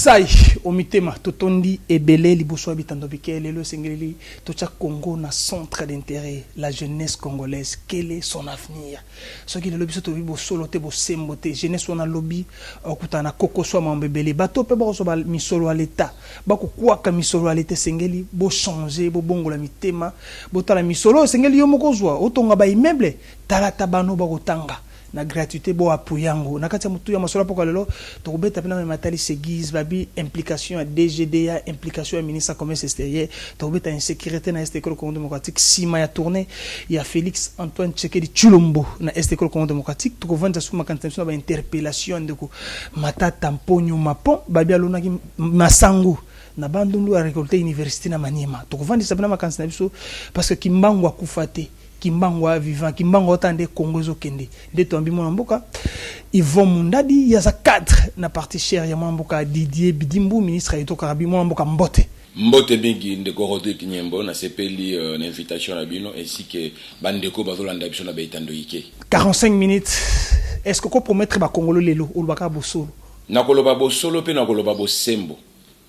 sai omitema totondi ebele liboso habitando bikele le sengeli tocha Congo na centre d'intérêt la jeunesse congolaise quel est son avenir ce qui le lobby to bibo solo te bo sembote jeunesse on a lobby okutana koko so mambebele bato pe bo so ba misolo à l'état bako kwaka misolo à l'état sengeli bo changer bo bongola mitema bo tala misolo sengeli yo moko zwa otonga ba immeuble tala tabano bako tanga na gratuité bo apuyango na kati ya mutu ya masola poko lelo to kubeta pena matali seguise babi implication à DGDA implication à ministre commerce extérieur to kubeta insécurité na Congo Congo démocratique sima ya tourner ya Félix Antoine Tshisekedi Tshilombo na Congo démocratique to kovanda suma kantention ba interpellation ndeko matata mponyo mapon babi alona ki masangu na bandundu a récolter université na Maniema to kovanda sabana makansa biso parce que kimbangu akufate Kimbangwa vivant Kimbango tande Congo zo kende de tombi mon mboka Yvon Mundadi ya za cadre na parti cher ya mboka Didier Bidimbu ministre eto karabi mon mboka mbote mingi ndeko Rodrigue Kinyembo na sepeli une invitation à bino ainsi que bandeko bazolanda biso na beitando yike 45 minutes est-ce que ko promettre ba Congolo lelo ou baka bosolo na koloba bosolo pe na koloba bosembo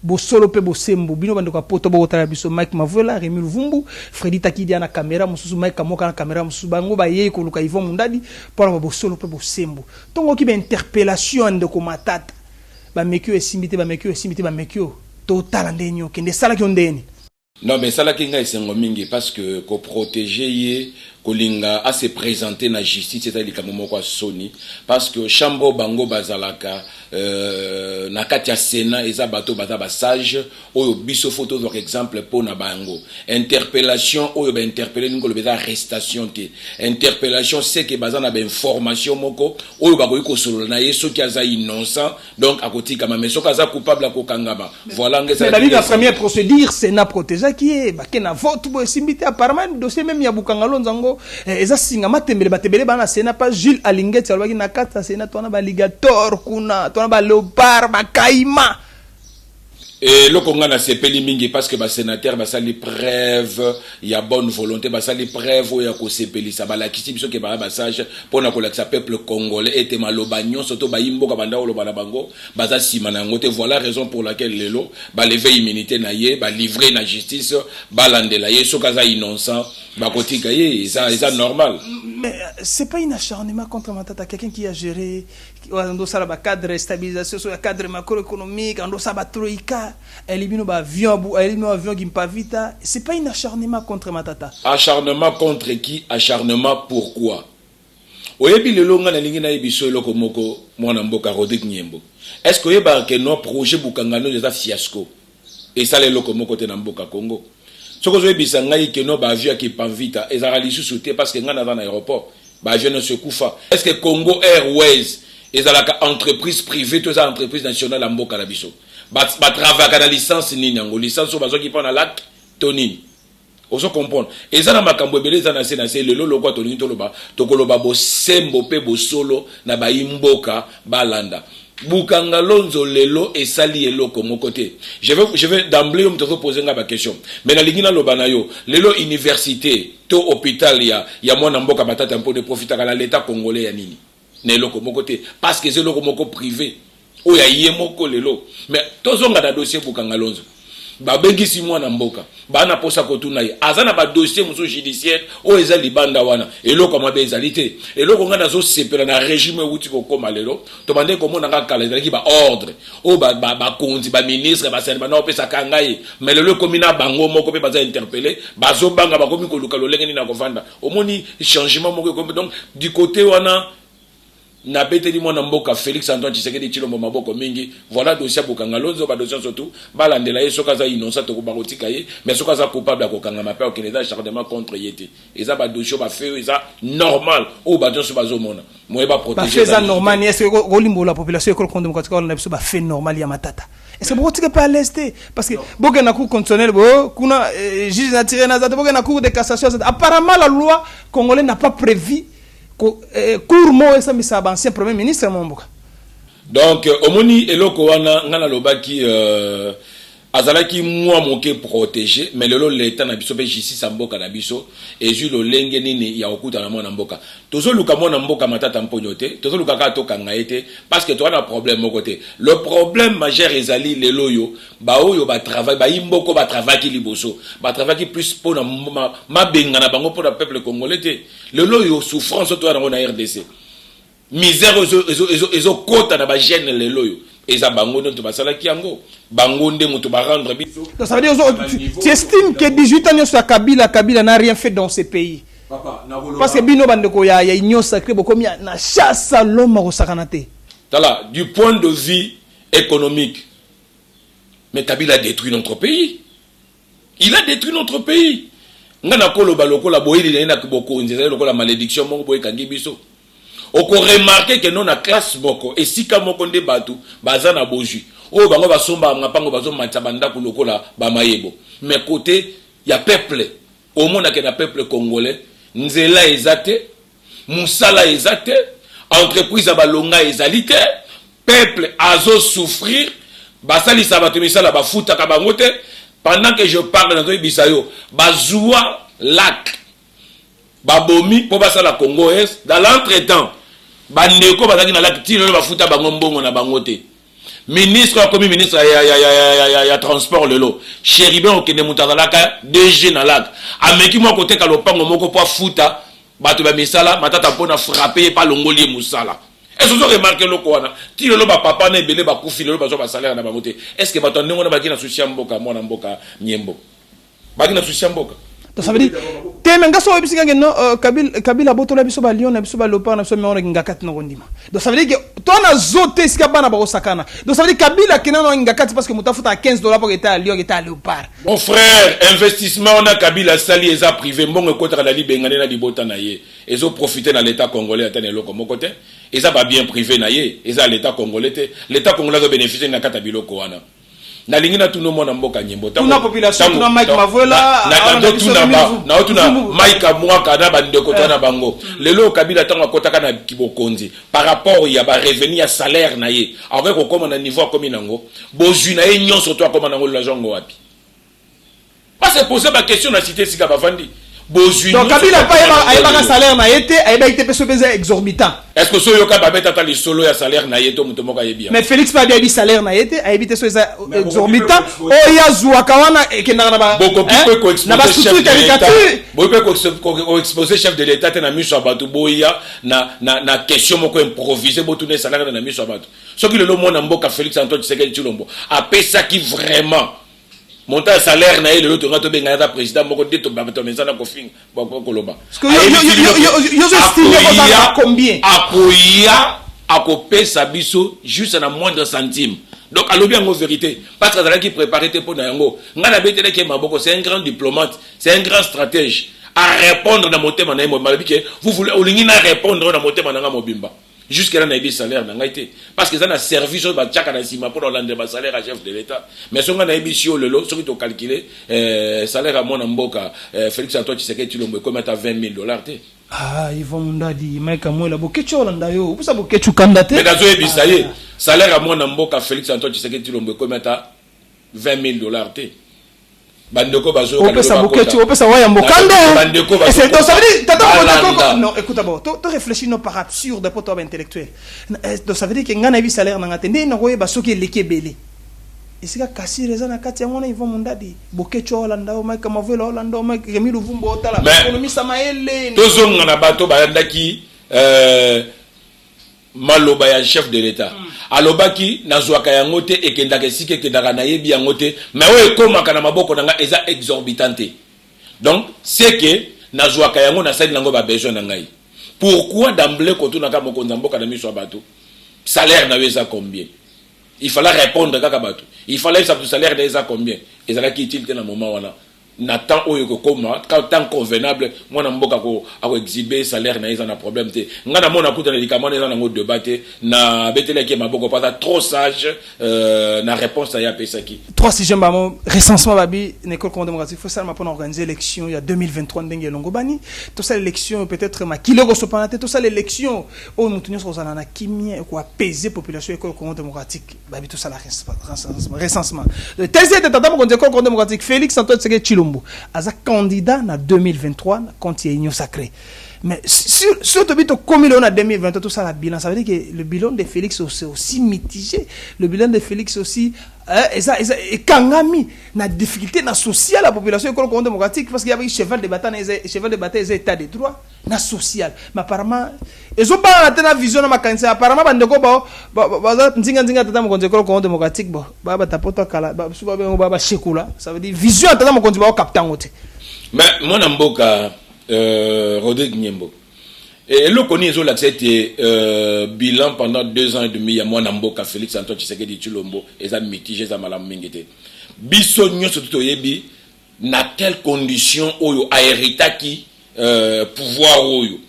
bosolo pe bosembo bino bandeko poto bo tala biso Mike Mavola Remy Luvumbu Freddy Takidi na caméra mususu Mike Kamoka na caméra mususu bango ba yeye ko luka Yvon Mundadi pour ba bosolo pe bosembo tongo ki ba interpellation de ko matata ba mekio esimité ba mekio total ndenyo kende sala ki ondeni non mais sala ki nga esengo mingi parce que ko protéger ye kolinga a se présenter na justice c'est likambo moko soni parce que chambo bango bazalaka na kati ya Sénat eza bato baza ba sage oyo biso photo par exemple pour na bango interpellation oyo ba interpeller ngolo beza arrestation te interpellation c'est que baza na ba information moko oyo ba ko solo na yeso ki aza innocent donc akotika ma meso kaza coupable akokangaba voilà ngesa la première procédure Sénat protégé qui est ba kena vote bo simbité apparemment dossier même ya bukangalo nzango eza singa matembele batebele bana Sénat pas Jules Alingeti alobaki na kata Sénat tona ba alligator kuna tona ba léopard ba caïman et le Congo na sepeli mingi parce que ba sénateur ba sali preuve ya bonne volonté ba sali preuve ya ko sepeli sa ba la kisi biso ke ba sage pona ko la peuple congolais était malobagnon surtout ba imboka banda lo bana bango baza sima na ngote voilà raison pour laquelle lelo ba lever immunité na ye ba livrer na justice ba landela ye so kaza innocent ba kotika ye ça normal mais c'est pas un acharnement contre Matata quelqu'un qui a géré ando sala ba cadre stabilisation sur le cadre macroéconomique ando sa ba troïka elimino ba avion gimpa vita c'est pas un acharnement contre Matata acharnement contre qui acharnement pourquoi oyebi lelo nga na lingi na yebiso eloko moko mwana mboka Rodrigue Nyembo est-ce que yeba que no projet bukangano des fiasco et ça lelo moko te na mboka Congo soko zo yebisa ngai que no ba avion qui pa vita ezara lisusu te parce que nga na aéroport ba avion ne se coufa est-ce que Congo Airways ezalaka entreprise privée to za entreprise nationale mboka na biso ba travailler na licence nini yango licence so bazo ki pa na lac tonini oso comprendre ezana makambo ebele ezana se lelo lokwa tonini toloba tokoloba bosembo pe bosolo na ba imboka balanda bukanga lonzo lelo esali eloko moko te je vais d'emblée me poser nga ba question mais na lingina lobana yo lelo université to hôpital ya mwana mboka batata mpo de profiter à l'état congolais ya nini ne loko moko te parce que c'est loko moko privé o ya yé moko lelo mais tozonga da dossier bukanga lonzo ba bengisi mwana mboka ba na posa kotuna ye azana ba dossier muso judiciaire o eza libanda wana eloko mabe ezalité eloko ngana zo sepela na régime wuti ko koma lelo to bande ko mona ka kala ki ba ordre o ba konzi ba ministre ba sene ba na opesa kangai mais lelo komina bango moko pe baza interpeller bazo banga ba komi ko luka lo lengeni na kovanda omoni changement moko donc du côté wana na beteli mwana mboka Félix Antoine Tshisekedi Tshilombo maboko mingi voilà dossier bukanga lonzo ba dossier surtout balandela ye soka za innocent to ba kotika ye mais soka za coupable akokanga mape au Canada acharnement contre yete eza ba dossier ba fait eza normal ou ba dossier ba zomona moye ba protéger ba fait normal est-ce que rolimbo la population école contre démocratique on a biso ba fait normal ya Matata est-ce que vous tirez pas à l'est parce que boga na cour constitutionnelle bo kuna juge na tiré na za boga na cour de cassation apparemment la loi congolaise n'a pas prévu cour mo esa misaba ancien premier ministre momboka donc omoni eloko wana ngana lobaki azalaki moi moke protégé mais lelo l'état na biso pe justice mboka na biso et ju lo lenge nini ya okuta na mwana mboka tozo luka mwana mboka matata mponyo te tozo luka ka to kanga ete parce que toi na problème moko te le problème majeur ezali lelo yo ba oyo ba travail ba imboko ba travail ki liboso ba travail ki plus pour na ma benga na bango pour le peuple congolais te lelo yo souffrance to na RDC misère ezo kota na ba gêne lelo yo. Et ça, bango ne te basala qui ango, bango ne mutu barandre biso. Donc ça veut dire tu estimes que 18 ans sur Kabila n'a rien fait dans ces pays. Papa, parce que bino bandeko ya union sacrée beaucoup na chasse à l'homme au sakanate. Tala, du point de vue économique, mais Kabila a détruit notre pays. Il a détruit notre pays. Ngana kolo baloko la boye li na kiboko nzela loko la malédiction mongo boye kangi biso. On remarque que non la classe moko et si comme on débattu bazana boju oh bango basomba ngapango bazo matabanda kulokola ba mayebo mais côté il y a peuple au monde que na peuple congolais nzela ezate musala ezate entreprise balonga ezalite peuple azo souffrir basali sabato misala bafuta ka bangote pendant que je parle dans bisayo bazua lac babomi po basala Congo est dans l'entretemps bandeko bazaki na laki tilo bafuta bango mbongo na bangote ministre comme ministre ya transport lelo Chéribin okende mutazalaka DG na lak ameki mo côté ka lopango moko po futa bato ba misala matata pona frapper pa longoli musala est-ce que vous remarquez le quoi tilo lo ba papa na ebele ba kufi lelo bazo ba salaire na bangote est-ce que bato ndingo na baki na souci mboka mwana mboka nyembo baki na souci mboka. Donc ça veut dire temenga so ebisika ngeno Kabila botola biso ba Lyon na biso ba Leopard na biso me onga kati na kondima. Donc ça veut dire que toi na zote sika bana ba osakana. Donc ça veut dire Kabila kinano nga kati parce que mutafuta à 15 $ pour que à Lyon et à Leopard. Mon frère, investissement on a Kabila sali eza privé mbongo kotaka la libengane na libota na ye. Ezo profiter dans l'état congolais atene loko mon côté. Eza ba bien privé na ye, eza l'état congolais te. L'état congolais doit bénéficier na kata biloko wana. Na lingina tuno mona mboka nyembo tuna population tuna Mike Mavola na tuna Mike Mwaka na bandeko tona bango lelo Kabila tango akotaka na kibokonzi par rapport ya ba revenu ya salaire na ye avec kokoma na niveau comme nango bozui na ye nyonso to akoma nango la jongo wapi pas se poser ba question na cité sika bavandi. Donc Kabila pas un salaire na été a été pèse exorbitant. Est-ce que so yoka ba beta ta li solo ya salaire na yeto mutomoka yebia. Mais Félix pas bien salaire na été a évité so exorbitant. Oh ya zuwa kawana e kenda na ba. Beaucoup plus ko exposer chef de l'État. Beaucoup ko exposer chef de l'État na miso abatu boya na question moko improviser botune salaire na miso abatu. Ce qui le monde mboka Félix Antoine Tshisekedi Tshilombo a pesa qui vraiment montant salaire na le l'autre ngato benga ya président moko de to bato menzana ko fing bako koloba yo estime combien akoya akopesa biso juste na moindre centime donc alobi en vérité parce que dans qui préparer te pour na yango ngana betele ke maboko c'est un grand diplomate c'est un grand stratège à répondre na motema na mo malabi ke vous voulez olingi na répondre na motema na mobimba jusqu'à là na ibi salaire na ngaité parce que ça na service ba tchaka na sima pour l'endre ba salaire à chef de l'état mais songa na ibi sio lelo soki to calculer salaire à mon mboka Félix Antoine Tshisekedi Tshilombo comme à $20,000 te ah ils vont ndadi Mike Amola bokecho landa yo pour ça bokecho kandate mais dazo ibi ça y est salaire à mon mboka Félix Antoine Tshisekedi Tshilombo comme à $20,000 te bandeko bazo opesa bokecho opesa waya mbokando et c'est donc ça veut dire tata non écoute d'abord tu réfléchis non par absurde pour toi intellectuel donc ça veut dire que ngana bi salaire na ngate ndé na koyeba soki lekebele isika kasi reza na kati yango na ils vont mondadi bokecho Holanda o Mike Mavola Holanda o Mike Remi Luvumbo otala économie samaele tozonga na bato bayandaki maloba ya chef de l'état alobaki nazwaka yango te ekendaka esika ekendaka na yebi yango te mais oyo ekomaka na maboko na nga eza exorbitante donc c'est que nazwaka yango nasali nango ba besoin na ngai pourquoi d'emblée kotunaka mokonza mboka na miso ya bato salaire na yo eza combien il fallait répondre kaka bato il fallait savoir salaire na eza combien ezalaki utile te na moment wana na temps oyo ko koma temps convenable mwana mboka ko exhiber salaire na isa na problème te ngana mona kuta na likamana na ngo débattre na betele ki maboko pas trop sage na réponse ya pesaki 3 6 bamo recensement babi l'école Congo démocratique faut ça pour organiser élection il y a 2023 ndenge longo bani tout ça l'élection peut-être ma kiloko sopanate tout ça l'élection au nous sur na kimia ko apaiser population école Congo démocratique babi tout ça la recensement le thèse de tata pour école Congo démocratique Félix Antoine Tshisekedi as un candidat en 2023 contre l'Union sacrée. Mais sur le bilan comme il en a 2023, tout ça, la bilan, ça veut dire que le bilan de Félix est aussi mitigé. Le bilan de Félix aussi est kangami na difficulté na sociale la population école démocratique parce qu'il y avait cheval de bataille des états de droit na social. Mais apparemment ils ont pas la vision na makanisa apparemment bandeko ba nzinga tata mo école démocratique ba tapota kala ba suba ba shekula ça veut dire vision tata mo konzi ba captain ngote. Mais mon amboka Rodrigue Nyembo. Et le connaît ils ont accepté bilan pendant 2 ans et demi à moi Namboka Félix Antoine Tshisekedi Tshilombo et ça mitigé ça malam mingete. Biso nyonso tout yebi na quelle condition oyo a héritaki pouvoir oyo.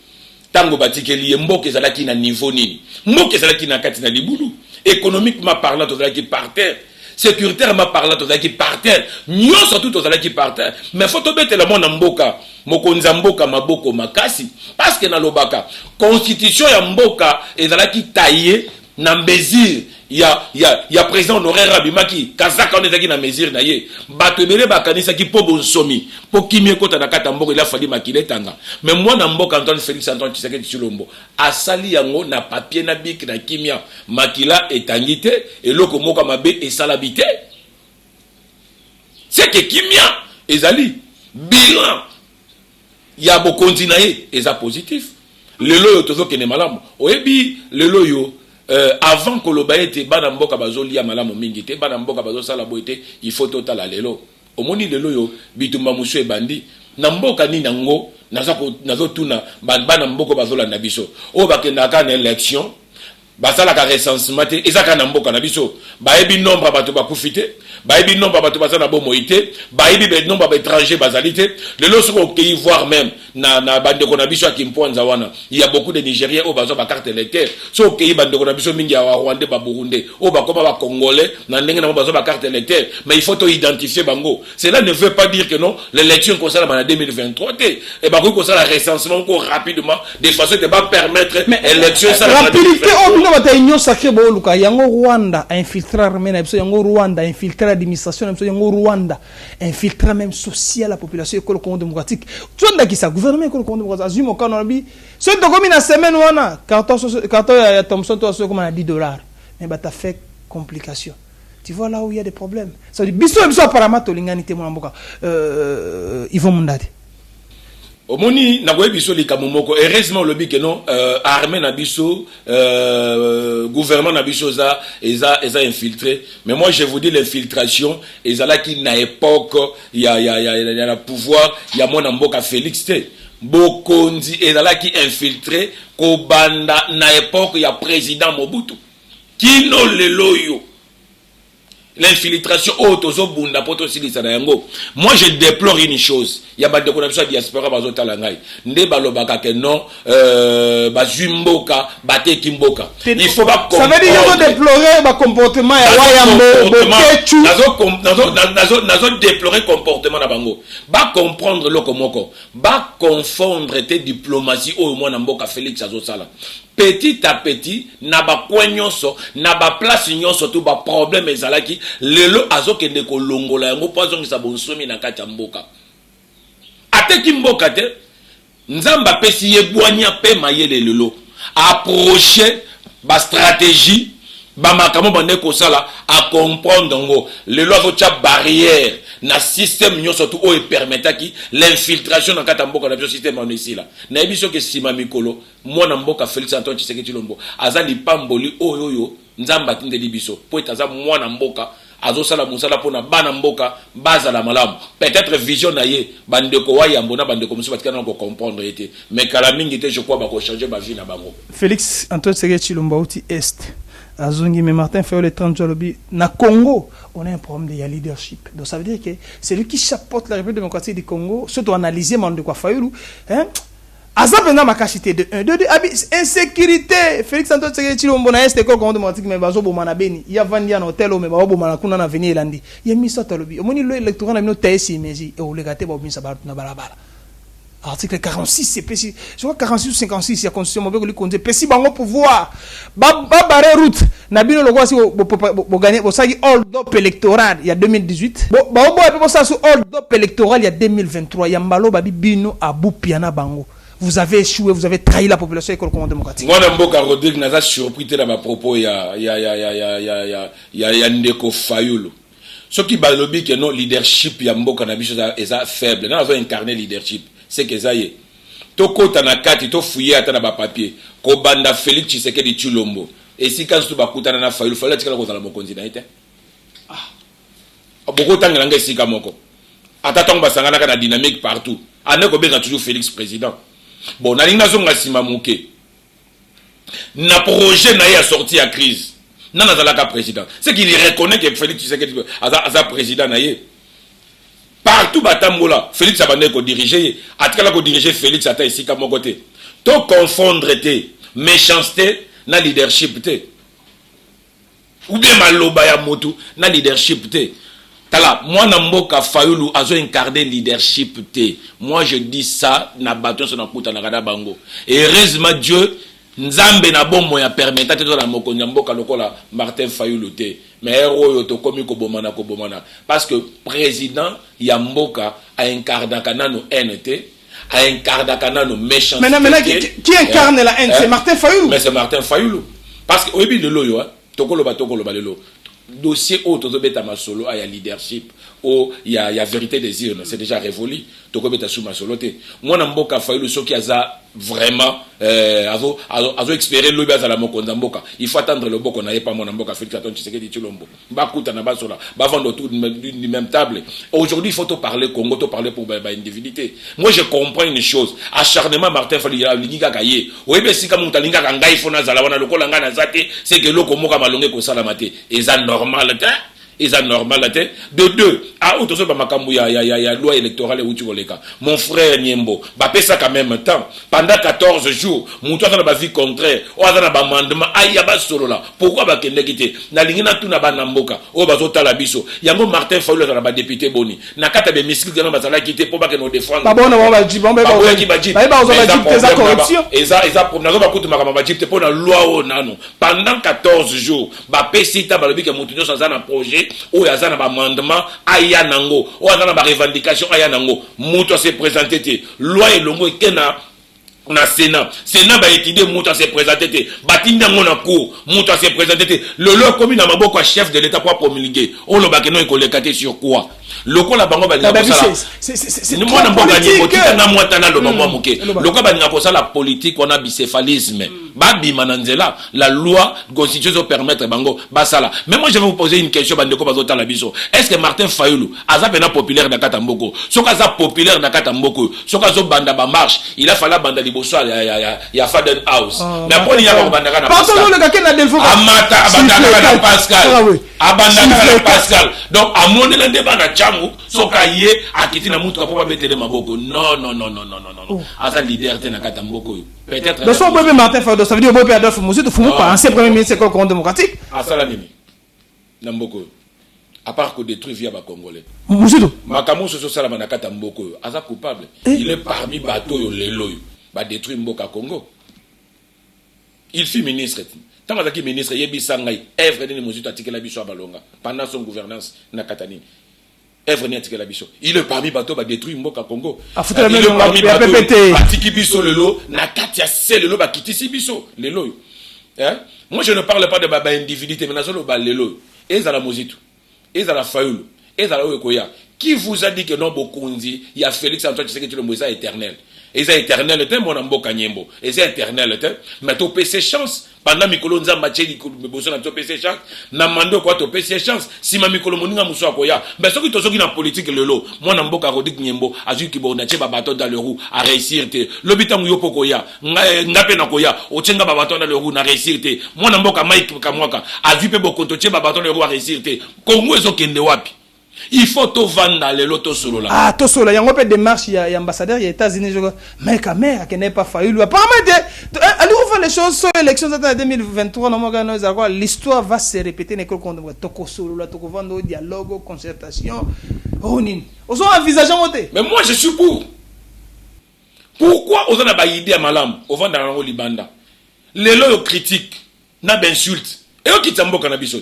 Tango batikeli mboka ezalaki na niveau nini. Mboka ezalaki na kati na libulu. Économiquement parlant ezalaki par terre. Sécuritairement parlant ezalaki par terre. Nyonso tout ezalaki par terre. Mais faut tobete le monde mboka. Mokonza mboka maboko makasi parce que na lobaka constitution ya mboka ezalaki taillé na mesure ya président honoraire Rabimaki kazaka on ezaki na mesure na ye batebele bakanisa ki po bonsomi po kimie kota na kata mboka ila fali makile tanga mais moi na mboka Antoine Félix Antoine Tshisekedi Tshilombo asali yango na papier na bik na kimia makila etangite eloko moka mabe esalabité c'est que kimia ezali bilan ya bokonzi na ye eza positif lelo yo tozo kene malamu oyebi lelo yo avant que le baete bana mboka bazoli ya malamu mingi te bana mboka bazo sala boite il faut totala lelo omoni lelo yo bitumba musu ebandi na mboka ni nango nazo tuna bana mboka bazola na biso o bakendaka na élection basala ka recensement te ezaka na mboka na biso baebi nombre bato bakufite baebi nombre bato bazana bomoité baebi be nombre d'étrangers bazalité le lorsqu'on ok voir même na bande ko na biso akimponza wana il y a beaucoup de Nigériens au bazo ba carte électeur so ok bande ko na biso mingi ya Rwanda ba Burundi au ba koma ba Congolais na ndenge na bazo ba carte électeur mais il faut to identifier bango cela ne veut pas dire que non l'élection comme ça en 2023 et ba ko ça la recensement encore rapidement de façon de pas permettre élection ça rapidité on a union sacrée bo luka yango Rwanda a infiltré l'armée na biso yango Rwanda a infiltré l'administration na biso yango Rwanda infiltré même social la population école Congo démocratique tu vois qui ça gouvernement école Congo démocratique azimo kana bi c'est to comme na semaine wana carton ya Thomson to so comme na $10 mais ba ta fait complication tu vois là où il y a des problèmes ça dit biso apparemment to lingani te mo mboka ils vont mondade omoni na boye biso likambo moko heureusement le bi que non armée na biso gouvernement na biso eza infiltré mais moi je vous dis l'infiltration ezala ki na époque ya la pouvoir ya mona mboka Félix te bokonzi ezala ki infiltré ko banda na époque ya président Mobutu kino lelo yo l'infiltration autozo bunda poto silisa na yango moi je déplore une chose ya ba de connexion diaspora bazota la ngai nde balobaka que non bazimboka bateki mboka il faut pas ça veut dire yo déplorer ba comportement ya wayambo bokechu nazo déplorer comportement na bango ba comprendre loko moko ba confondre te diplomatie au moins na mboka Félix azosala petit à petit na ba kwenyonso na ba place nyonso to ba problème ezalaki lelo azokende ko longola yango poison sa bonsomi na kati ya mboka ateki mboka te nzamba pesi ye bwanya pe mayele lelo approcher ba stratégie ba makamo bande ko sala a comprendre ngo lelo azocha barrière na système nyonso to o permetaki l'infiltration dans kata mboka na bio système on ici là na biso ke sima mikolo mwana mboka Félix Antoine Tshisekedi Tshilombo azali pamboli oyoyo nzamba tindeli biso po etaza mwana mboka azosala musala pona bana mboka bazala malamu peut-être vision na ye bandeko wa yambona bandeko musu batikana ko comprendre été mais kala mingi te je crois ba ko changer ba vie na bango Félix Antoine Tshisekedi Tshilombo outi est Azongi, mais Martin Fayulu le 30 Jalobi, na Congo, on a un problème de leadership. Donc ça veut dire que c'est lui qui chapeaute la République démocratique du Congo, surtout analyser de quoi Fayulu, hein? Azap na makashité de 1 2 insécurité. Félix Antoine Tshisekedi Tshilombo na est école démocratique mais bazo bomana beni. Ya vandi na hôtel o me ba bomana kuna na venir landi. Ya misa talobi. Omoni lo électoral na bino taisi mezi e o legate ba misa ba na balabala. Article 46 c'est précis. Je crois 46 ou 56 il y a constitution mobile qui compte pesi bango pouvoir. Ba barre route na bino lokwa si bo gagner bo sagi hold up électoral il y a 2018. Bo bo ça sur hold up électoral il y a 2023. Ya mbalo babi bino abu piana bango. Vous avez échoué, vous avez trahi la population économiquement démocratique. Moi, Mboka Rodrigue n'a pas surpris dans ma propos, il y a Ndeko Fayulu. Ce qui balobi que non leadership, il y a Mboka Nabicho est faible. Nous avons incarné leadership. C'est que ça y est. Toko Tanakati, to fouillé à Tanaba papier. Kobanda Félix Tshisekedi Tshilombo. Et si quand tu vas couper na Fayulu, fallait que tu aies la Mokonzi na été. Ah. Beaucoup de temps, il y a un sika moko. Attends, basangana kana dynamique partout. Aneko beka toujours Félix président. Bon, na linga zonga sima mouké. Na projet na ya sorti à crise. Na nazalaka président. C'est qu'il reconnaît que Félix Tshisekedi aza président na ye. Partout batambola, Félix abandé ko diriger, atkala ko diriger Félix ata ici ka mon côté. To confondre te méchanceté na leadership te. Ou bien maloba ya motu na leadership te. Tala, moi Namboka Fayulu azo incarné leadership te. Moi je dis ça na bâton sur na kuta na kada bango. Et heureusement Dieu nzambe na bombo ya permettre te na moko Namboka lokola Martin Fayulu te. Mais héros yo to komi ko bomana parce que président Yamboka a incarné kanano NT a incarné kanano méchanceté. Maintenant qui incarne la haine c'est Martin Fayulu. Mais c'est Martin Fayulu parce que oyebi lelo yo tokolo ba lelo dossier autre beta masolo a leadership o ya vérité des urnes c'est déjà révolu toko beta sous masolo te moi na Mboka Fayulu so qui a vraiment azo espérer le bas à la mokonza Mboka il faut attendre le boko na pas mon Mboka Félix Antoine Tshisekedi Tshilombo ba kuta na basola ba vendre tout d'une même table. Aujourd'hui il faut te parler Congo te parler pour ba individualité. Moi je comprends une chose acharnement Martin Fayulu linga kaye oyebe sika muta linga kanga il faut na zala wana lokola nga na zate c'est que loko moka malonge ko sala mate eza normal te. Ils ont normal de deux à autre chose makambu ya loi électorale où tu voleka mon frère Niembo ba pesa quand même temps pendant 14 jours mutu na ba vie contraire o azana ba mandement aya ba solo là pourquoi ba kende kité na lingina tuna ba namboka o ba zota la biso yango Martin Fayulu na ba député boni na kata be miskil na ba sala kité pour ba que nous défendre ba bona ba jib ba tes corruption eza pour nazo ba kutu makama ba jib pour na loi o nano pendant 14 jours ba pesita ba lobi que mutu nyo sa na projet ou yazana ba mandement aya nango ou yazana ba revendication aya nango muto se présenter te loi elongo ekena na Sénat ba étudier muto se présenter te batinda ngona cour muto se présenter te le loi commis na maboko chef de l'état pour promulguer on lo bakeno ekolekate sur quoi loko la bango ba ni c'est moi na mboka ni botika na mwata na lo mwa moke loko ba ni ko la politique on a bicéphalisme babi mananzela la loi constitution permettre bango basala. Mais moi je vais vous poser une question bandeko bazota la biso est-ce que Martin Fayulu aza pena populaire na Katamboko soka aza populaire na Katamboko soka zo banda ba marche il a fallu banda liboso ya Faden House mais pour il y a ba banda na pardon le gars na Delfo amata abanda na Pascal abanda na Pascal donc amone na débat na changu soka ye akiti na mutu ko ba betele maboko non aza leader te na Katamboko peut-être donc son bébé Martin Fayulu ça veut dire que Bob Adolphe Moussou faut pas ancien premier ministre école démocratique à ça nini Namboko à part que détruire via ba congolais Moussou makamo soso sala manakata mboko aza coupable il est parmi bateau yo lelo ba détruire Mboka Congo il fut ministre tant que ministre yebisa ngai œuvre ni Moussou atikela biso balonga pendant son gouvernance na Katani œuvre ni atikela biso il est parmi bateau ba détruire Mboka Congo il est parmi bateau atiki biso lelo na kati ya selo ba kitisi biso lelo hein. Moi je ne parle pas de baba individualité mais nazolo ba lelo ezala Mozitu ezala Fayulu ezala Oyekoya qui vous a dit que non bokonzi il y a Félix Antoine Tshisekedi Tshilombo ça éternel et ça éternel était mon Mboka Niembo et c'est éternel était mais to PC chance pendant mikolo nzamba tcheli boso na to pc chance na mando kwa to pc chance si ma mikolo moninga muso akoya mais soki to soki na politique lelo mwana mboka Rodic Nyembo azui kibonda che babato dans le roue à réussir te lobitangu yo pokoya ngape na koya ochenga babato dans le roue na réussir te mwana mboka Mike Kamwaka azui pe bokonto che babato dans le roue à réussir te Kongo ezo kende wapi. Il faut tout vendre les lotos solo là. Ah, tout solo. Il y a un peu de démarche, il y a ambassadeur, il y a États-Unis, mais quand même, qui n'est pas failli. Apparemment, allez, on fait les choses sur l'élection de 2023, l'histoire va se répéter, n'est-ce que toko solo là, toko vendre dialogue, concertation. Oh, nini. On s'en envisage à monter. Mais moi, je suis pour. Pourquoi on a pas idée à malam, on va dans le Libanda. Les lois critiques, n'a d'insulte. Et on quitte un beau cannabis.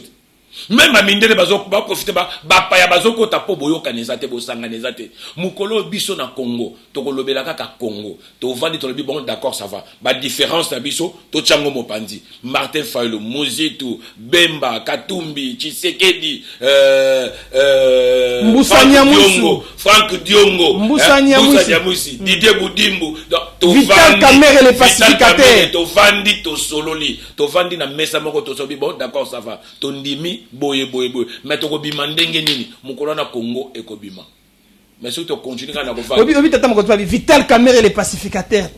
Même à mindele bazo ba profiter ba paya bazo ko tapo boyo kanezate bo sanganezate mukolo biso na Congo to kolobela kaka Congo to vandi to lobi bon d'accord ça va ba différence na biso to chango mopandi Martin Fayulu Mozitu Bemba Katumbi Tshisekedi Mbusa Nyamusu Frank Diongo Mbusa Nyamusi Didier Boudimbu to Vital Kamerhe le pacificateur to vandi to sololi to vandi na mesa moko to sobi bon d'accord ça va to ndimi boye mais to kobima ndenge nini mukolo na Congo ekobima mais si tu continues à la obi tata moko to Vital Kamerhe le pacificateur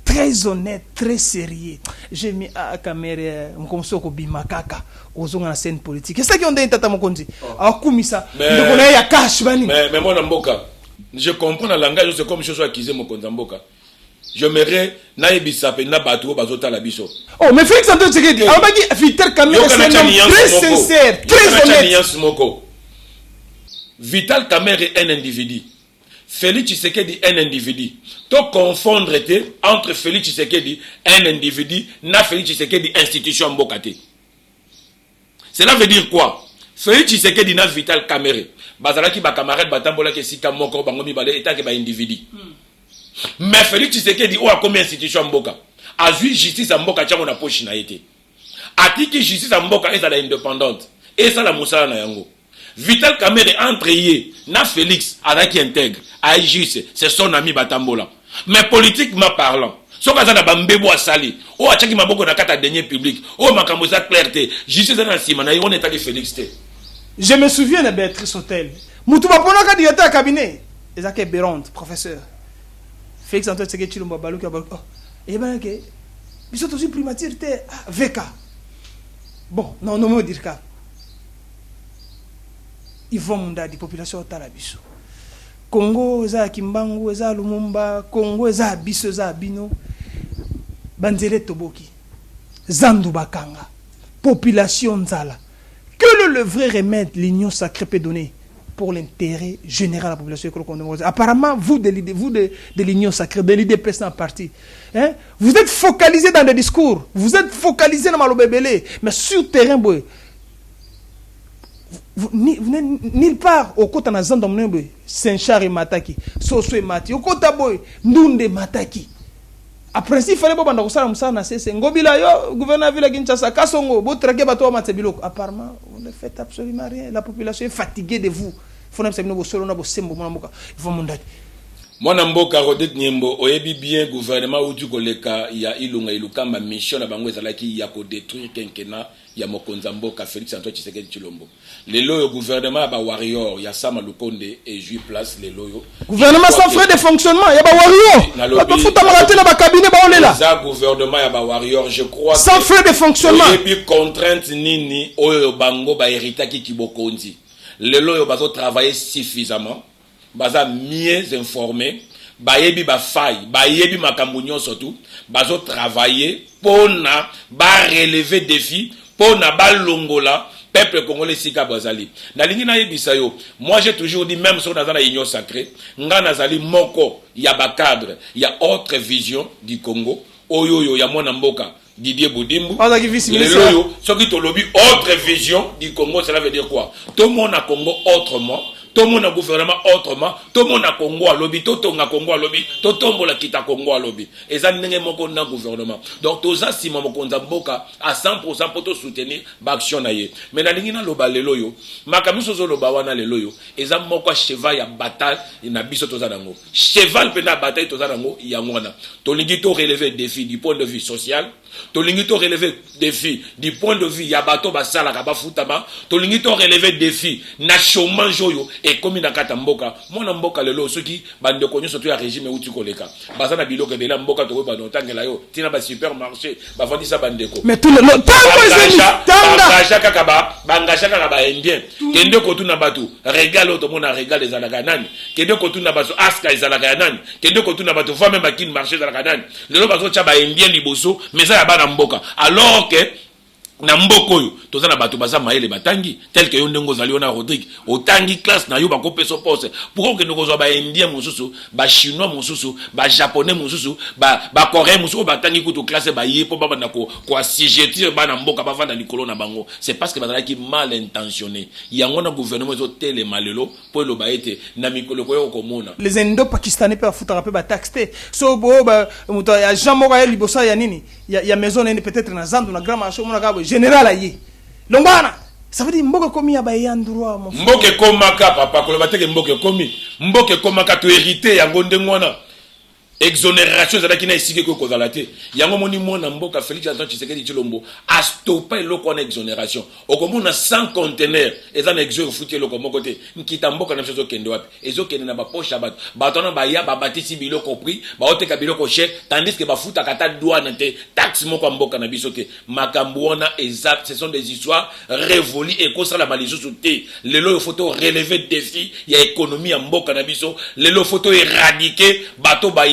très honnête très sérieux j'ai mis à Kamerhe mkomso kobima kaka ozonga na scène politique c'est ça qui on dit tata mokonzi akumisa ndeko na ya cash bani mais moi na mboka je comprends le langage c'est comme chose accusé mokonza mboka je m'aimerais naibisa pe na batu bazota la biso. Oh mais Félix Antoine Tshisekedi abaki Vital Kamerhe c'est très sincère, très honnête. Vital Kamerhe est un individu. Félix Tshisekedi est un individu. To confondre entre Félix Tshisekedi un individu na Félix Tshisekedi institution mbokate. Cela veut dire quoi? Félix Tshisekedi na Vital Kamerhe bazalaki ba camarade batambola ke sika moko bango mibale etake ba individu. Mais Félix Tshisekedi ou a combien d'institutions mboka a vu justice à mboka tchango na poche na été atiki justice à mboka est à la indépendante et ça la moussala na yango Vital Kamerhe entre yé na Félix qui intègre a juste c'est son ami batambola mais politiquement parlant soka za na bambebo asali o achaki maboko na kata dernier public o makambo za clarté justice na sima na on est allé Félix té. Je me souviens de Béatrice Hôtel mutu bapona ka directeur cabinet ezake Béronde professeur Félix Antoine Tshisekedi Chilombo baluki oh et ben que biso aussi primature te VK bon non me dire ka ils vont munda di population tala biso Congo za Kimbangu za Lumumba Congo za biso za bino banzele toboki zandu bakanga population nzala que le vrai remède l'union sacrée peut donner pour l'intérêt général de la population. Apparemment, vous de l'Union sacrée, de l'IDPS en partie, hein, vous êtes focalisé dans des discours, vous êtes focalisé dans Malobébélé, mais sur le terrain, vous n'êtes nulle part au côté de Zandamnembe, Saint-Char et Mataki, Soso et Mati, au côté de Ndunde Mataki. Après, il fallait que vous fassiez un gouverneur de la Kinshasa, Kassongo, vous traquez bateau à Matsebilok. Apparemment, vous ne faites absolument rien. La population est fatiguée de vous. Il faut que vous soyez moi namboka Rodic Nyembo oyebi bien gouvernement ou du koleka ya ilunga ilukamba mission na bango ezalaki ya ko détruire quinquennat ya mokonza mboka Félix Antoine Tshisekedi Tshilombo lelo yo gouvernement ba warrior ya Sama Lukonde et Jui place lelo yo gouvernement sans frais de fonctionnement ya ba warrior ba futa marate na ba cabinet ba olela ça gouvernement ya ba warrior je crois sans frais de fonctionnement oyebi contrainte nini oyo bango ba héritaki kibokonzi lelo yo bazo travailler suffisamment baza mieux informé bayebi ba faille bayebi makambo surtout bazo travailler pona ba relever défi pona ba longola peuple congolais sika bazali na lingi na yebisa yo moi j'ai toujours dit même sur dans la union sacrée nga nazali moko ya ba cadre ya autre vision du Congo oyoyo ya mwana mboka Didier Boudimbu lelo soki to lobi autre vision du Congo cela veut dire quoi tout le monde a Congo autrement tout le monde a gouvernement autrement, tout le monde a Congo à lobby, tout le monde a Congo à lobby, tout le monde a quitté Congo à lobby. Et ça n'est pas un gouvernement. Donc, tout ça, si mon Konzamboka à 100% pour te soutenir, l'action naïe. Mais dans l'ingénieur loba le loyo, ma camisozo loba wana le loyo, et ça moko cheval ya bataille, il n'a biso to zanango. Cheval pena bataille to zanango, yangwana. Ton lingito relever défi du point de vue social. tolingi to relever défi du point de vue ya bato basala ka bafutama tolingi to relever défi na chômage oyo et comme na kata mboka mona mboka lelo soki bande konyo surtout ya régime uti koleka bazana biloko bela mboka to ba notangela yo tina ba supermarché ba fondisa bandeko mais tout le tango kaka ba indien kende ko tuna batu regalo to mona regalo ezalaka nani kende ko tuna baso aska ezalaka nani kende ko tuna batu fa même ba kin marché ezalaka nani lelo baso cha ba indien liboso mais ça ya bana mboka alors que na mboko oyo toza na bato baza mayele batangi tel que yo ndenge ozali yo na Rodrigue otangi classe na yo bakopeso pose pourquoi okende kozwa ba indien mosusu ba chinois mosusu ba japonais mosusu ba coréen mosusu batangi kutu classe ba ye po baba na ko assujettir bana mboka bavanda likolo na bango c'est parce que bazalaki mal intentionné yango na gouvernement ezo tele malelo po eloba ete na mikolo koyo komona les indo-pakistanais pe afutaka pe ba taxé so bo ba muto ya Jean moko ya libosa ya nini ya maison nene peut-être na zandu na grand marché mona ka général aye lombana ça veut dire mboka komi ya ba yandroit mon mboka komaka papa koloba teke mboka komi mboka komaka to hérité yango ndengwana exonération zalaki na esike ko kozala te yango moni mona mboka Félix Antoine Tshisekedi Tshilombo a stoppé loko na exonération okomona 100 conteneurs ezana exo futi loko moko te nkita mboka na biso kende wapi ezo kende na ba poche bato batona ba ya ba batisi biloko prix ba oteka biloko cher tandis que ba futa kata douane te taxe moko mboka na biso te makambo wana exact ce sont des histoires révolues et kosala malisusu te lelo photo relever défi ya économie ya mboka na biso lelo photo éradiquer bato ba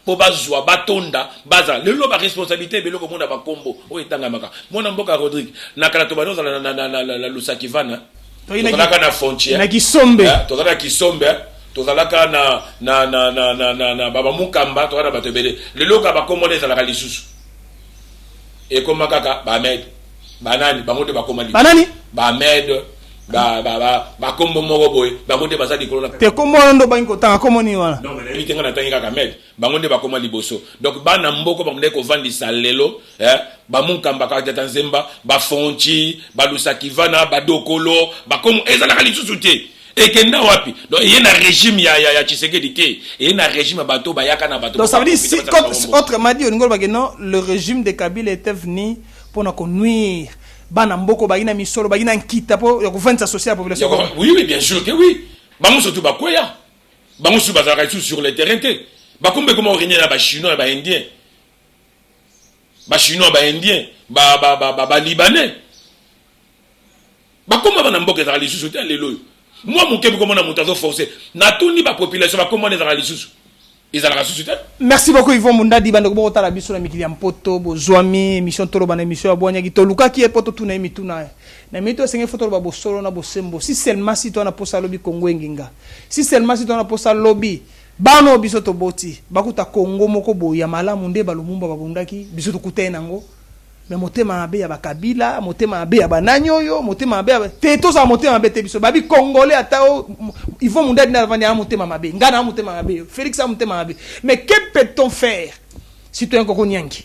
po bazwa batonda baza lelo ba responsabilité beloko mona ba kombo o etanga maka mona mboka Rodrigue na kala to banoza la Lusakivana tozalaka na frontière na Kisombe tozalaka Kisombe tozalaka na baba mukamba tozalaka bato ebele lelo ka ba kombo ezalaka lisusu e koma kaka ba med banani bango te ba koma banani ba med ba kombo moko boy bango te bazali kolona te kombo ndo bango tanga kombo ni wana non mais éviter ngana tanga kaka med bango te ba koma liboso donc bana mboko bamde ko vandisa lelo ba munkamba ka tata nzemba ba fonti ba Lusakivana ba dokolo ba komo ezala kali susuté et kenda wapi donc il y a un régime ya Tshisekedi te et un régime bato bayaka na bato donc ça veut dire si autrement dit on que non le régime de Kabila était venu pour nous nuire bana mboko bagina misolo bagina nkita po ya kuvanda social la population oui bien sûr que oui bango surtout bakoya bango sur bazara sur le terrain te bakombe comment originer na ba chinois ba indien ba chinois ba indien ba libanais bakoma bana mboka za lisusu te lelo moi mon kembe comment na mutazo forcé na toni ba population bakoma na za lisusu. Merci beaucoup Yvon Mundadi bandoko boko tala biso na mikili ya mpoto bozwami émission tolo bana émission ya boanya ki toluka ki poto tuna mituna na mito senge photo ba bosolo na bosembo si seulement si to na posa lobby Congo nginga si seulement si to na posa lobby bano biso to boti bakuta Congo moko boya malamu nde balumumba babundaki biso to kutena ngo mais motema mabe ya bakabila motema mabe ya bananyoyo motema mabe ya teto za motema mabe te biso babi congolais atao Yvon Mundadi na vandi ya motema mabe ngana motema mabe Félix a motema mabe mais que peut-on faire si tu es un Konyangi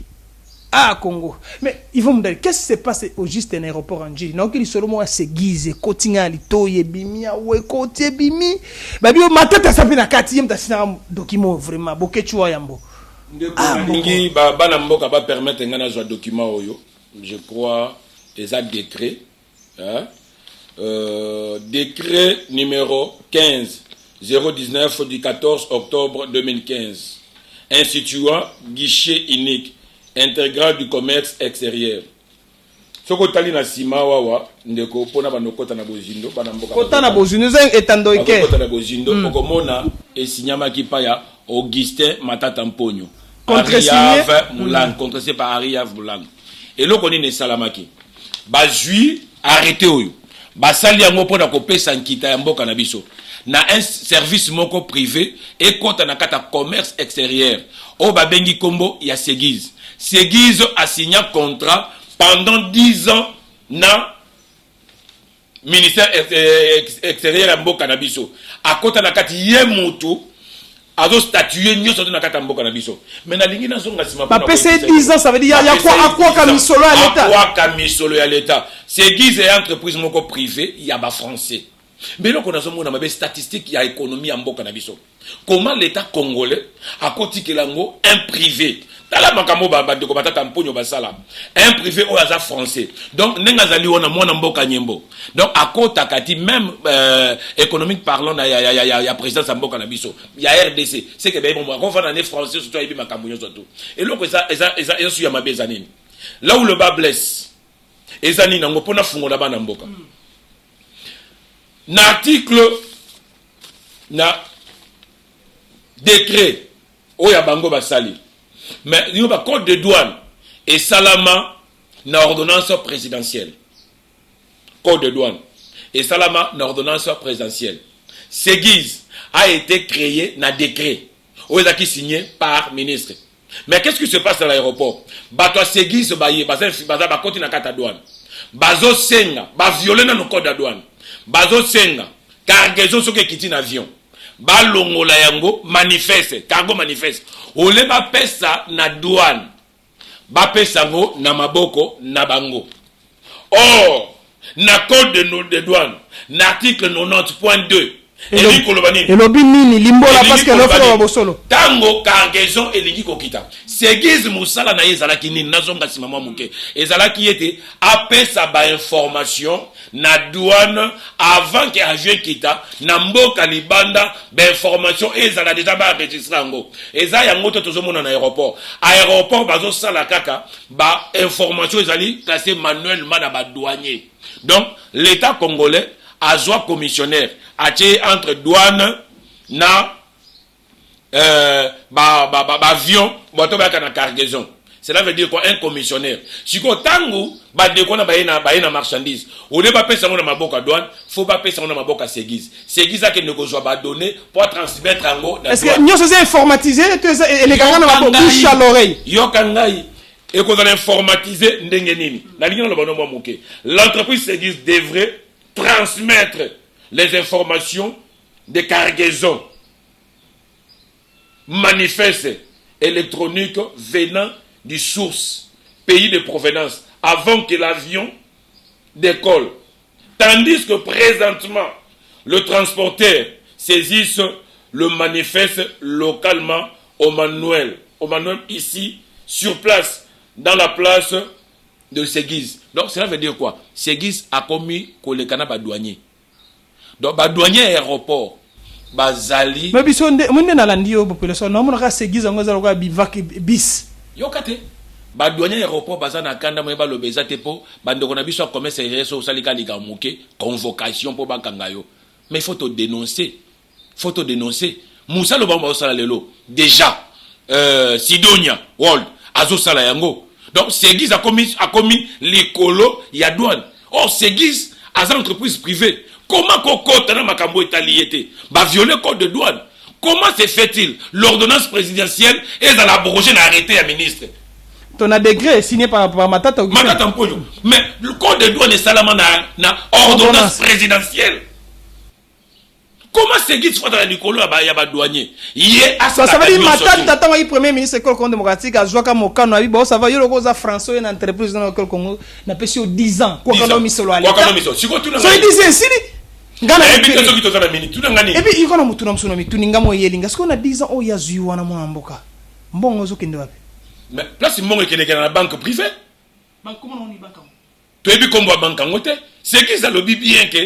ah Congo mais Yvon Mundadi qu'est-ce qui se passe au juste un aéroport en Djili donc il seulement se guise kotinga litoye bimia we kotie bimi babi o matata sapi na 4e tasina document vraiment bokechua yambo ndeko bana mboka ba permettre ngana zo document oyo je crois des actes décret décret numéro 15 019 du 14 octobre 2015 instituant guichet unique intégral du commerce extérieur soko tali na sima wawa ndeko pona banokota na bozindo bana mboka kota na bozindo zeng etando ike kota na bozindo okomona esinyama kipaya Augustin Matata Mponyo contresigné Moulang contresigné par Ariav Moulang et là on est salamaki bazui arrêté oyo basali yango pona kopesa nkita ya mboka na biso na un service moko privé et compte na kata commerce extérieur o babengi kombo ya Segiz a signé contrat pendant 10 ans na ministère extérieur ya mboka na biso akota na kati ye mutu azo statuer nyoso na kata mboka na biso mais na lingi na zonga sima pa PC 10 ans ça veut dire ya quoi kamisolo ya l'état quoi kamisolo ya l'état Segiz est entreprise moko privée ya ba français Mais là, on a des statistiques, il y a économie en mboka na biso. Comment l'État congolais a cotiqué l'ango un privé? Tala makamo de komata tamponyo basala. Un privé au hasard français. Donc, n'engazali on a mwana mboka nyembo. Donc, à kota kati, même économique parlant, il y a présidence en mboka na biso. Il y a RDC. C'est que, ben, bon, on va en année français, surtout, il y a makambo surtout. Et là, ils sont ma bezanine. Là où le bas blesse, ezani nango pona fungo na bana mboka. L'article na décret oya bango basali. Mais il y a un code de douane et salama na ordonnance présidentielle. Code de douane et salama na ordonnance présidentielle. Séguise a été créé na décret. Oya qui signé par ministre. Mais qu'est-ce qui se passe à l'aéroport? Bato Séguise baye baza koti na kata douane. Bazo senga ba violer na no code de douane. Bazo senga cargaison soke kiti na avion. Balongola yango manifeste cargo manifeste ole ba pesa na douane ba pesa ngo na maboko na bango. Or na code de douane na article 90.2 et lobi nini limbola parce que l'offre wa bosolo tango cargaison elingi kokita Séguise musala na ezala kinini nazonga simama muke ezala ki ete apesa ba information na douane avant que avion kita na mboka libanda ba information ezala déjà ba enregistrer ngo eza yango to tozomona na aéroport bazo sala kaka ba information ezali classé manuellement na ba douanier. Donc l'état congolais a joie commissionnaire entre douane na avion na cargaison. Cela veut dire quoi? Un commissionnaire. Si ko tangu de ko na na marchandise au lieu ba pesa na maboka douane faut pas pesa na maboka Séguise. Séguise a que ne ko joie ba donner pour transmettre ngo. Est-ce que nous sommes informatisés et les gars na bouche à l'oreille yo kangai et qu'on a informatisé ndenge nini na ligne na bono moké. L'entreprise Séguise devrait transmettre les informations de cargaison manifestes électroniques venant du source, pays de provenance, avant que l'avion décolle. Tandis que présentement, le transporteur saisisse le manifeste localement au manuel ici, sur place, dans la place de Séguise. Donc cela veut dire quoi? Séguise a commis kolekana ba douanier. Donc ba douanier aéroport bazali. Mais bisonde munde na landi yo population no monaka Séguise ngo zalo ka bivak bis. Yo kate. Ba douanier aéroport bazana kanda mo ba lobeza te po bandoko na biso commerce reso salika lika muke convocation po bakanga yo. Mais il faut te dénoncer. Faut te dénoncer. Moussa lo ba sala lelo. Déjà Sidonia World azo sala yango. Donc, Séguise a commis l'écolo, il y a douane. Or, Séguise a une entreprise privée. Comment Kokota na makambo italiété va violer le code de douane? Comment se fait-il? L'ordonnance présidentielle est dans la brochée n'a arrêté un ministre. Ton a décret signé par Matata Augustin. Matata Mponyo. Mais le code de douane est seulement na ordonnance présidentielle. Comment Séguise fait dans l'écolo il y a des douaniers? Ça veut dire Matata tata le premier ministre de Congo démocratique a joué comme Mokano abi bon ça va yo logo za français une entreprise dans le Congo na pesi 10 ans quoi quand mi solo ali. Quoi quand mi solo. Si ko tuna. So disait si ngana et puis to kito za na minute tuna ngani. Et puis iko na mutu na msuno mi tuninga mo yelinga siko na 10 ans o ya zuwa na mwana mboka. Mbongo zo kende wapi? Mais place mbongo kende na la banque privée. Banque comment on y banque? To ebi kombo banque ngote. Séguise a lobby bien que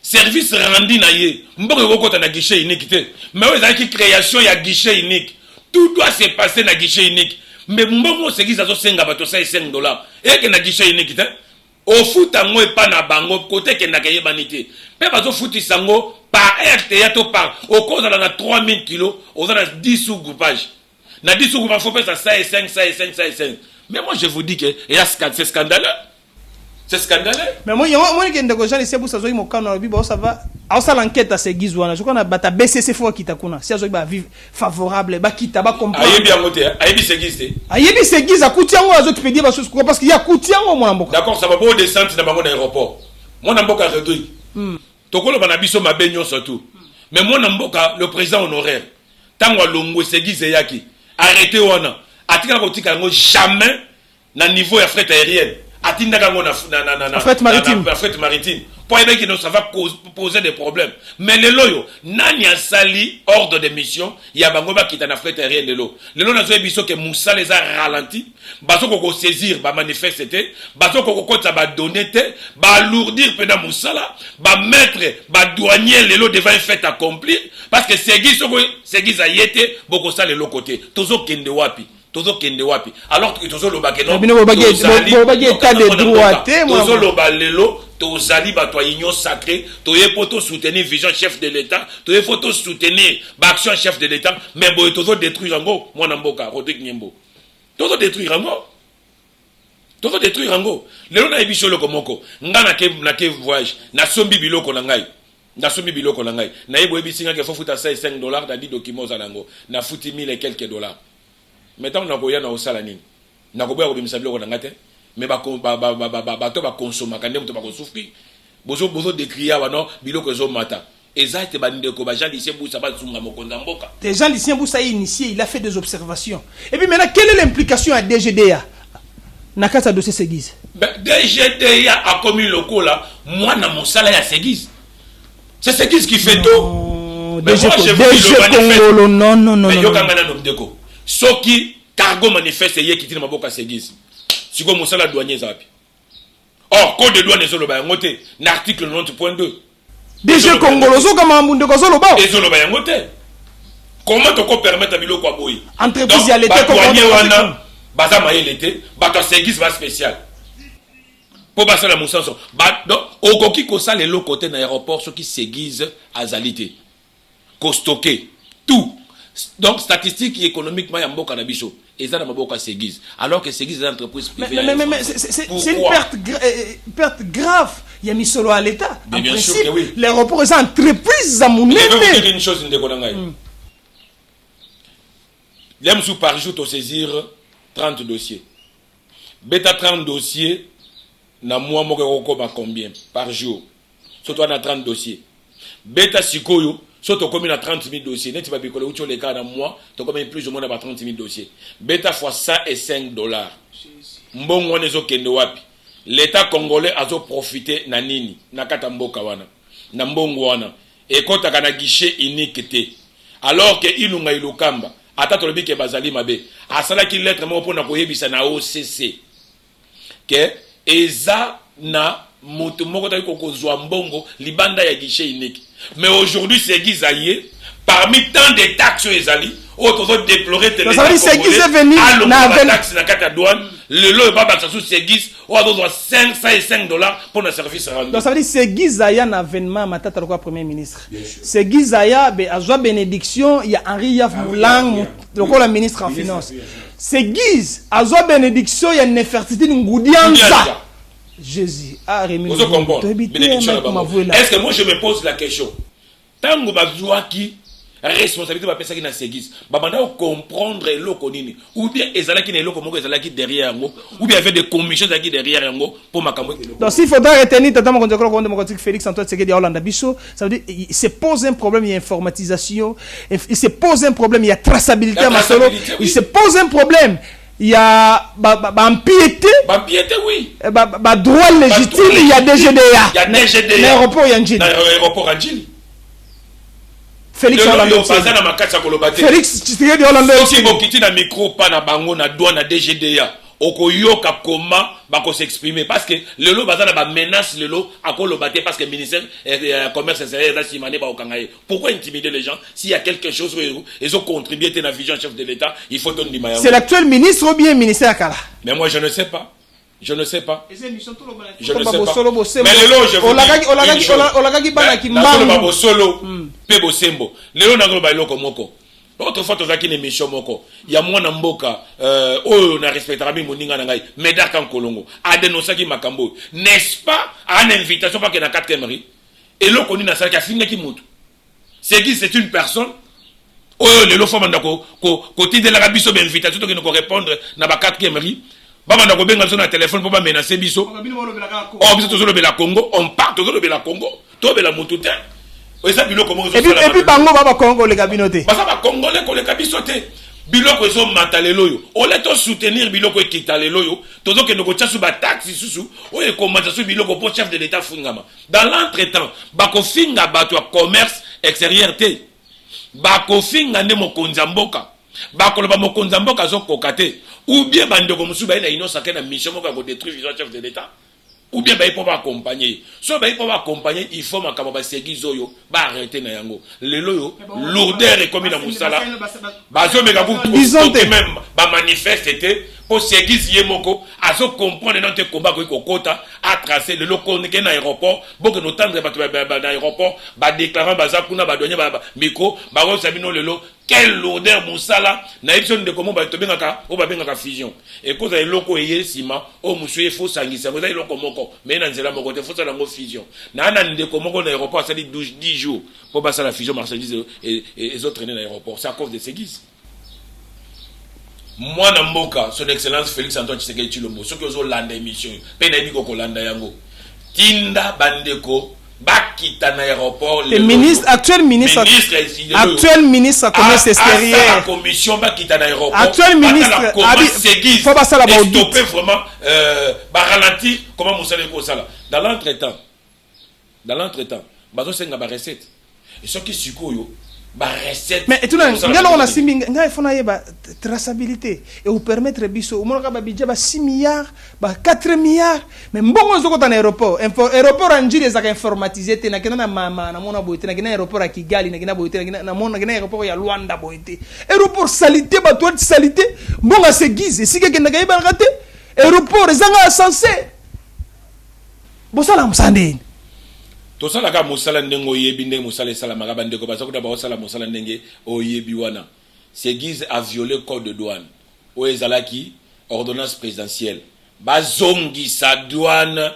service rendu na ye mbongo kokota na guichet unique te mais ouais qui création ya guichet unique tout doit se passer na guichet unique mais mbongo Séguise azo senga bato $5 et que na guichet unique te au foot ngo e pa na bango côté que na kaye banité pe bazo foot sango par RTA to par au cause na 3000 kilos aux 10 sous groupage na 10 sous groupage faut faire ça et 5 mais moi je vous dis que c'est scandaleux. C'est scandaleux. Mais moi qui ndeko jali c'est pour ça zo mokano na bibo ça va ça l'enquête à Séguise wana je connais bata BCC fo kita kuna si azo ba vivre favorable ba kita ba comprendre ayebi yangote ayebi Séguise akuti yango azo pédier ba chose parce qu'il y a akuti yango mona mboka. D'accord, ça va pas descendre na bango na aéroport. Mona mboka Rodrigue. Tokolo bana biso mabenyo surtout. Mais mona mboka le président honoraire tango alongo Séguise yaki arrêté wana atika ko tika ngo jamais na niveau ya fret aérienne. batindaka ngo na fret maritime. Fret maritime. Pour aider que ça va poser des problèmes. Mais le loyo, nani a sali ordre de mission, il y a bango ba kita na fret aérien de l'eau. Le lo na zo biso que Moussa les a ralenti, baso ko saisir, ba manifester, baso ko kota ba donner te, ba alourdir pendant Moussa là, ba mettre, ba douanier le lo devant un fait accompli parce que Segis a yete boko ça le lo côté. Tozo kende wapi. Alors que tozo lo bakeno. état de droit tozo lo balelo. Tozali bato union sacrée, toye poto soutenir vision chef de l'état, toye poto soutenir action chef de l'état, mais boye tozo détruire ngo, moi namboka Rodrigue Nyembo. Tozo détruire ngo. Lelo na ebiso loko moko, nga na ke voyage, na sombi biloko na ngai. Na yebo ebisinga ke fofuta $5 da 10 documents za nango, na futi 1000 et quelques dollars. Maintenant na koya na osala nini? Na koboya ko bimisa biloko na ngate. Mais bato ba consommer quand même to ba souffrir bozo décrire wa non biloko zo mata exact ba ndeko ba Jean Lucien Boussa ba zunga mokonza mboka Jean Lucien Boussa initié, il a fait des observations. Et puis maintenant quelle est l'implication à DGDA na kasa dossier Segis? DGDA a commis le coup là, moi na mon salaire à Segis. C'est Segis qui fait tout. DG Congolo non. Mais yo kangana no ndeko. Soki cargo manifeste ye kitini maboka Segis. Si vous avez un douanier, or, code de douane est sur l'article 90.2. DG Congolo, comment tu peux permettre à Bilo Kwaboui? Entreprise à l'été, douanier, Bazama l'été, Bata Segis va spécial. Pour passer la moussanson. Donc, au Koki Kosa, les lots côté dans l'aéroport, ceux qui s'aiguisent à Zalité. Kostoké, tout. Donc, statistique économiquement, il y a un bon cannabis. Et ça, il Segis. Alors que Segis est une entreprise privée. Mais c'est une perte grave. Il y a mis solo à l'État. En bien principe, sûr que oui. L'aéroport est une entreprise à mon Je vais vous dire une chose, L'aime sous par jour, tu saisir 30 dossiers. Bêta 30 dossiers, na moi, moi, combien par jour? Surtout, on a 30 dossiers. Bêta Sikoyo, surtout comme il a 30 000 dossiers, net pas picoler où tu les cas dans moi, tu as plus ou moins 30 000 dossiers. Bêta fois ça et $5. Mbongo wane zo kende wapi. L'État congolais a zo profité na nini, na kata mboka wana, na mbongo wana. Et quand tu as un guichet unique te. Alors que ilunga ilukamba, ata tolobi ke bazali mabe, asala ki lettre mo pona koyebisa na OCC. Que eza na moto moko ta ko kozwa mbongo libanda ya guichet unique. Mais aujourd'hui c'est Gizaye parmi tant de taxes ezali auto déplorer télé. Ça veut dire c'est Gizaye venu na taxe na kata douane, le lot ba ba sous c'est Giz ou doit $5 pour le service rendu. Donc ça veut dire c'est Gizaye na avènement matata le premier ministre. C'est Gizaye be azwa bénédiction, il y a Henri Yaf Moulang le ministre en finance. C'est Giz azwa bénédiction, il y a Nefertiti Ngoudianza. Jésus a remis. Est-ce que moi je me pose la question? Tant que bazwa qui responsabilité va penser qu'il na Segis, babanda comprendre l'oko nini ou bien ezala qui ne l'oko moko ezala qui derrière ngo ou bien avec des commissions qui derrière ngo pour makambo. Donc s'il faudra retenir tata mo konjokolo ko ndemo Félix Antoine Tshisekedi ya Hollande biso, ça veut dire il se pose un problème, il y a informatisation, il se pose un problème, il y a traçabilité à Masolo, il se pose un problème. Il y a empiété, oui. Droit légitime, il y a DGDA. Il y a DGDA. L'aéroport Yanjili. L'aéroport Yanjili. Félix Hollande. Félix Tshisekedi Hollande. Si vous quittez le micro, pas na bango, na douane, na DGDA. Okoyoka comment bako s'exprimer parce que le lot bazana ba menace le lot à quoi le battre parce que le ministère commerce et là simane ba okangaye. Pourquoi intimider les gens s'il y a quelque chose où ils ont contribué à la vision chef de l'État, il faut donner du. C'est l'actuel ministre ou bien le ministère Kala? Mais moi je ne sais pas. Je ne sais pas. Je ne sais pas. Mais le lot je vous autrefois, tu as une émission moko. Il y a moins d'amboka. On a respecté Rabbi Moninga Nangai. Médak en Kolongo. A dénoncé qui Makambo. N'est-ce pas à une invitation parce qu'il y a 4 caméras. Et l'eau qu'on a ça qui a fini qui monte. C'est qui c'est une personne. Oh, le lot femme d'ako. Côté de l'Arabie sur l'invitation qui nous répondre dans la 4 caméras. Baba ndako benga sur le téléphone pour pas menacer biso. Oh, biso toujours le Congo. On part toujours le Congo. Toi le Moutoutin. Et puis bango baba Congo les cabinotés. Basa ba Congolais ko les cabisoté. biloko ezo matalelo yo ole to soutenir biloko ekitalelo yo tozo ke ndoko tchasu ba taxi susu oye komata su biloko pour chef de l'état fungama dans l'entretemps bako finga bato commerce extérieur te bako finga ne mokonzi mboka bako loba mokonzi mboka zo kokate ou bien bandeko musu ba ina inosa ke na mission moko ko détruire vision chef de l'état ou bien ba ipo accompagner so ba ipo accompagner il faut makaba ba segizo yo ba arrêter na yango lelo yo lourdeur et comme na musala bazo meka ku même ba manifester pour segiz yemoko azo comprendre dans te combat ko kota a tracer le loko ne na aéroport boko no tendre ba na aéroport ba déclarant baza kuna ba donner ba micro ba ko sabino lelo quelle lourdeur musala na ipson de comment ba to bengaka o ba bengaka fusion et cause loko eye sima o musu faut sangisa ko loko moko mais na nzela moko te faut ça lango fusion na na ndeko moko na aéroport ça dit 10 jours pour passer la fusion marchandise et autres traîner na aéroport c'est à cause de Seguiz. Moi na mboka son excellence Félix Antoine Tshisekedi Tshilombo soki ozo landa émission pe na biko ko landa yango tinda bandeko bakita na aéroport le ministre actuel ministre à commerce extérieur la commission bakita na aéroport actuel ministre Seguiz faut passer la audit stopper vraiment ba ralentir comment musala ko sala dans l'entretemps bazo senga ba recette et soki sikoyo mais tout le monde on a 6 milliards il faut na traçabilité et vous permettre biso on a budget 6 milliards 4 milliards mais mbongo zoko dans aéroport anjili ezaka informatisé te na kena mama na mona boité na kena aéroport à Kigali na kena boité na mona kena aéroport ya Luanda boité aéroport salité ba toile salité mbongo Seguiz et si que kenda kaiba raté aéroport ezanga censé bosala msandeni to sala ka musala ndengo yebi ndenge musala sala magaba ndeko baza kuda ba sala musala ndenge oyebi wana Seguiz a violé code de douane o ezalaki ordonnance présidentielle bazongi sa douane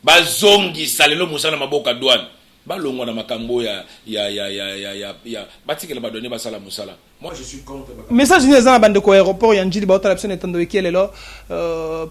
bazongi salelo musala maboka douane balongwa na makambo ya batikela badonner basala musala. Moi je suis contre message ni ezana bande ko aéroport ya njili ba otala psene tando ekele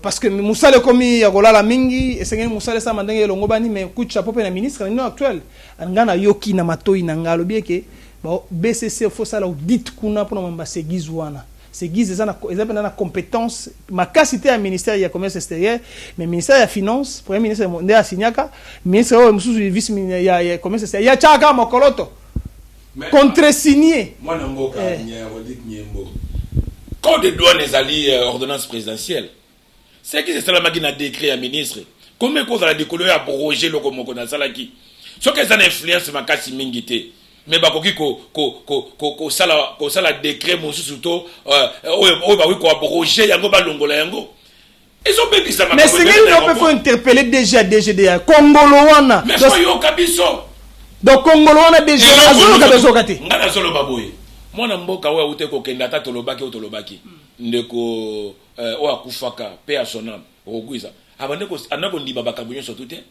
parce que musala komi ya kolala mingi esengeni musala sa mandenge longo bani mais kucha pope na ministre no actuel ngana yoki na matoi na ngalo bieke ba BCC faut sala audit kuna pour mamba Seguiz wana Seguiz ezana na compétence makasité ya ministère ya commerce extérieur mais ministère ya finance premier ministre nde asinyaka ministre o mususu vice ya commerce extérieur ya chaka mokoloto contre-signé. Moi, je suis code de douane est ordonnance présidentielle. C'est qui c'est ça la machine à décret à ministre. Combien de causes à décoller à abroger le comoko dans salaki. Ce que ça influence ma casse mingité. Mais bah ko sala décret mon sous-to ko abroger yango balongola yango. Ils ont baby ça. Mais c'est qu'il faut interpeller déjà DGDA Congoloana. Mais soyons kabiso. Donc Congolo on a déjà azolo kabezo kati ngana zolo baboye mwana mboka wa ute ko kenda ta tolobaki otolobaki ndeko o akufaka pe asonam okuiza abande ko anako ndiba bakabunyo sotute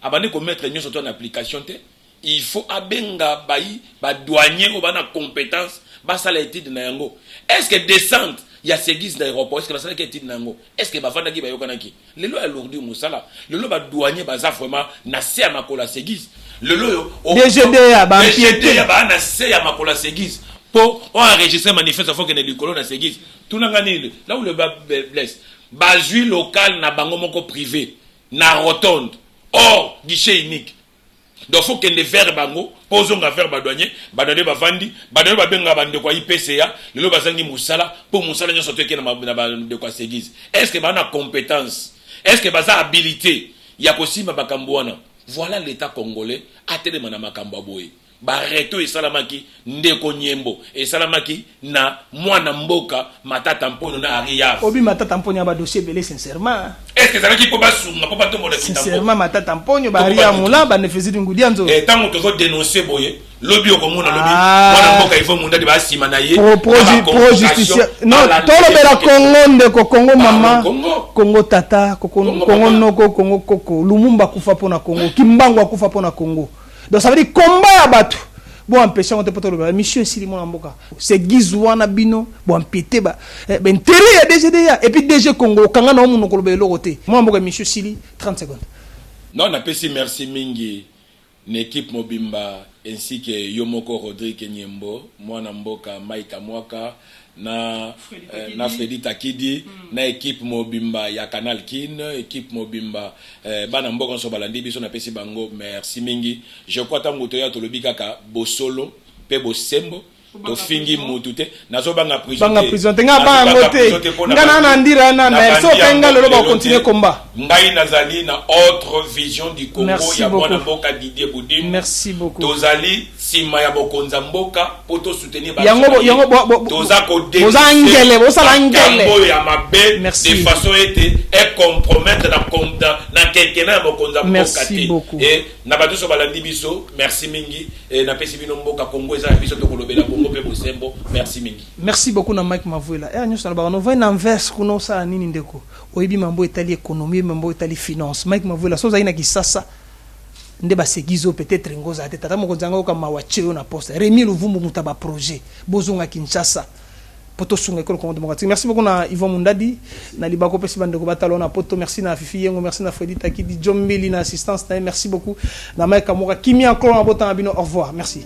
abande ko mettre nyo soto en application te il faut abenga bayi ba douanier o bana compétence ba sala étude na yango est-ce que descente ya Seguiz d'aéroport est-ce que basala ki étude na yango est-ce que bavanda ki bayokanaki lelo ya lourdi musala lelo ba douanier baza vraiment na se makola Seguiz le loyo DGDA ba DGDA ba na se ya makola Seguiz pour enregistrer manifeste faut que ne likolo na Seguiz tout ngani là où le bas blesse bazui local na bango moko privé na rotonde or guichet unique donc faut que ne faire bango posonga faire badouanier badouanier bavandi badouanier babenga bande kwa IPCA lelo bazangi musala pour musala nyoso teke na bande kwa Seguiz est-ce que ba na compétence est-ce que baza habilité ya kosima bakambo wana. Voilà l'état congolais a tellement na makambo boye bareto et salamaki ndeko nyembo et salamaki na mwana mboka matata mpono na aria obi matata mpono ya ba dossier belé sincèrement est-ce que ça qui peut pas sunga peut pas tomber dans kitambo sincèrement matata mpono ba aria mula ba ne faisait ngudi anzo et tant que vous dénoncer boye lobby okomona lobby mwana mboka il faut munda de ba sima na ye pro justice non tolo bela Congo ndeko Congo mama Congo tata Congo noko Congo koko Lumumba kufa pona Congo Kimbangu kufa pona Congo. Donc ça veut dire combat à battre. Bon empêcher on te poto le mission si mon mboka. Seguiz wana bino bon pété ba ben terre ya DGDA et puis DG Congo kanga na mu nokolo belo côté. Moi mboka mission sili 30 secondes. Non on appelle merci mingi l'équipe Mobimba ainsi que Yomoko Rodrigue Nyembo, mwana mboka Maika Mwaka na Freddy Takidi na équipe mobimba ya Canal Kin, équipe mobimba bana mboka so balandi biso na pesi bango merci mingi. Je crois tango to ya to lobi kaka bosolo pe bosembo to fingi mutute nazo banga prison tenga bango te ngana na ndira na mais so penga lelo ba continuer combat ngai nazali na autre vision du Congo ya mwana mboka Didier Boudim. Merci beaucoup. Tozali sima ya bokonza mboka poto soutenir ba yango tozako bozangele bosalangele ya mabe de façon et compromettre na quelqu'un bokonza mboka te et na bato so balandi biso merci mingi et na pesi bino mboka Congo eza biso to kolobela Congo pe bosembo merci mingi. Merci beaucoup na Mike Mavuela nyo sala ba no va na inverse kuno sala nini ndeko oyibi mambo etali économie mambo etali finance. Mike Mavuela so zaina kisasa nde basegizo peut-être ngoza te tata moko nzanga ko mawacheo na poste Rémi Luvumbu mutaba projet bozonga Kinshasa poto sunga école Congo démocratique. Merci beaucoup na Yvon Mundadi na libako pesi bandeko batalo na poto. Merci na Fifi Yengo, merci na Freddy Takidi Jombeli na assistance na merci beaucoup na Mike Kamora Kimi encore na botana bino. Au revoir, merci.